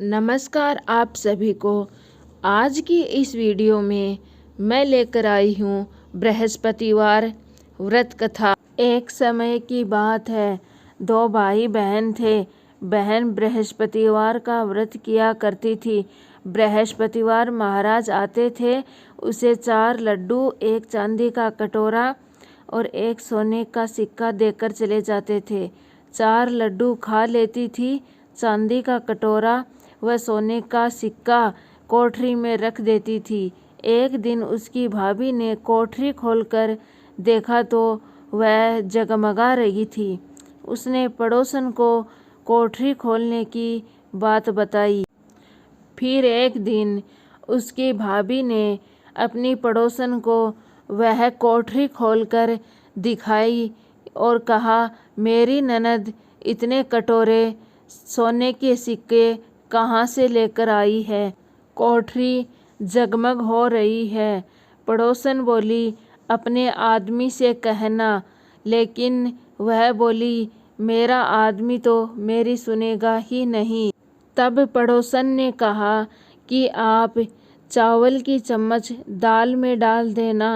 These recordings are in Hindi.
नमस्कार आप सभी को। आज की इस वीडियो में मैं लेकर आई हूँ बृहस्पतिवार व्रत कथा। एक समय की बात है, दो भाई बहन थे। बहन बृहस्पतिवार का व्रत किया करती थी। बृहस्पतिवार महाराज आते थे, उसे 4 लड्डू, एक चांदी का कटोरा और एक सोने का सिक्का देकर चले जाते थे। 4 लड्डू खा लेती थी, चांदी का कटोरा वह सोने का सिक्का कोठरी में रख देती थी। एक दिन उसकी भाभी ने कोठरी खोलकर देखा तो वह जगमगा रही थी। उसने पड़ोसन को कोठरी खोलने की बात बताई। फिर एक दिन उसकी भाभी ने अपनी पड़ोसन को वह कोठरी खोलकर दिखाई और कहा, मेरी ननद इतने कटोरे सोने के सिक्के कहाँ से लेकर आई है? कोठरी जगमग हो रही है। पड़ोसन बोली, अपने आदमी से कहना। लेकिन वह बोली, मेरा आदमी तो मेरी सुनेगा ही नहीं। तब पड़ोसन ने कहा कि आप चावल की चम्मच दाल में डाल देना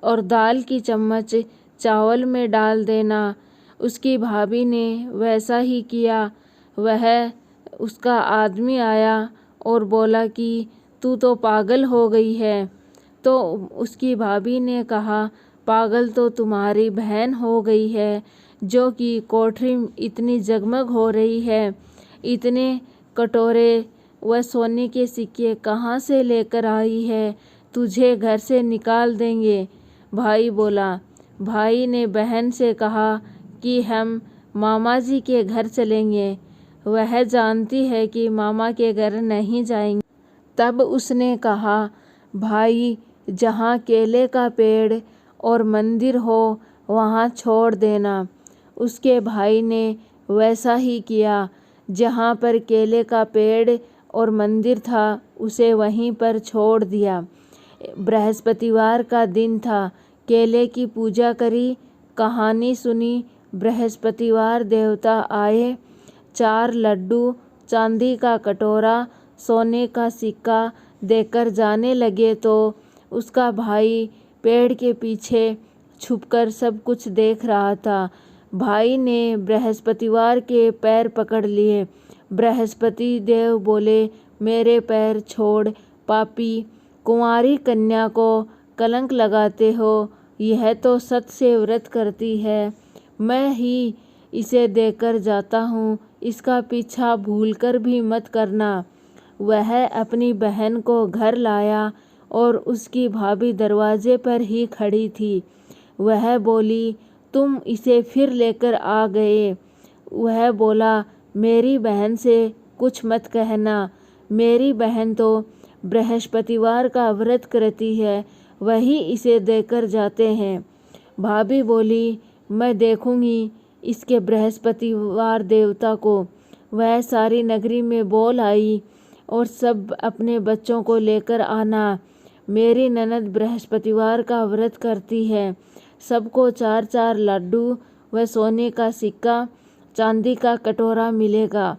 और दाल की चम्मच चावल में डाल देना। उसकी भाभी ने वैसा ही किया। वह उसका आदमी आया और बोला कि तू तो पागल हो गई है। तो उसकी भाभी ने कहा, पागल तो तुम्हारी बहन हो गई है, जो कि कोठरी इतनी जगमग हो रही है। इतने कटोरे व सोने के सिक्के कहाँ से लेकर आई है? तुझे घर से निकाल देंगे। भाई बोला। भाई ने बहन से कहा कि हम मामा जी के घर चलेंगे। वह जानती है कि मामा के घर नहीं जाएंगे। तब उसने कहा, भाई जहाँ केले का पेड़ और मंदिर हो वहाँ छोड़ देना। उसके भाई ने वैसा ही किया। जहाँ पर केले का पेड़ और मंदिर था, उसे वहीं पर छोड़ दिया। बृहस्पतिवार का दिन था। केले की पूजा करी, कहानी सुनी। बृहस्पतिवार देवता आए, 4 लड्डू, चांदी का कटोरा, सोने का सिक्का देकर जाने लगे तो उसका भाई पेड़ के पीछे छुपकर सब कुछ देख रहा था। भाई ने बृहस्पतिवार के पैर पकड़ लिए। बृहस्पति देव बोले, मेरे पैर छोड़, पापी, कुंवारी कन्या को कलंक लगाते हो। यह तो सत से व्रत करती है। मैं ही इसे देकर जाता हूँ, इसका पीछा भूलकर भी मत करना। वह अपनी बहन को घर लाया और उसकी भाभी दरवाजे पर ही खड़ी थी। वह बोली, तुम इसे फिर लेकर आ गए। वह बोला, मेरी बहन से कुछ मत कहना। मेरी बहन तो बृहस्पतिवार का व्रत करती है, वही इसे देकर जाते हैं। भाभी बोली, मैं देखूंगी इसके बृहस्पतिवार देवता को। वह सारी नगरी में बोल आई और सब अपने बच्चों को लेकर आना। मेरी ननद बृहस्पतिवार का व्रत करती है। सबको 4-4 लड्डू व सोने का सिक्का, चांदी का कटोरा मिलेगा।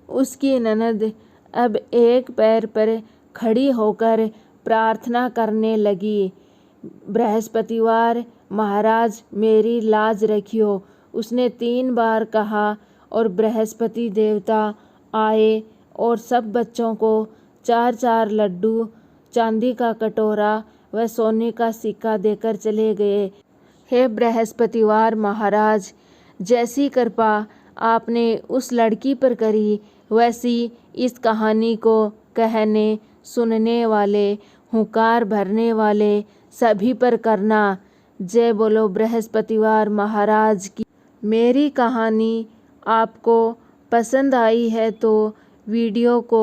उसकी ननद अब एक पैर पर खड़ी होकर प्रार्थना करने लगी, बृहस्पतिवार महाराज मेरी लाज रखियो। उसने 3 बार कहा और बृहस्पति देवता आए और सब बच्चों को 4-4 लड्डू, चांदी का कटोरा व सोने का सिक्का देकर चले गए। हे बृहस्पतिवार महाराज, जैसी कृपा आपने उस लड़की पर करी, वैसी इस कहानी को कहने, सुनने वाले, हुंकार भरने वाले सभी पर करना। जय बोलो बृहस्पतिवार महाराज की। मेरी कहानी आपको पसंद आई है तो वीडियो को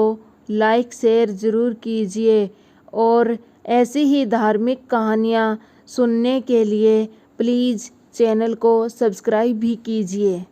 लाइक शेयर ज़रूर कीजिए और ऐसी ही धार्मिक कहानियाँ सुनने के लिए प्लीज़ चैनल को सब्सक्राइब भी कीजिए।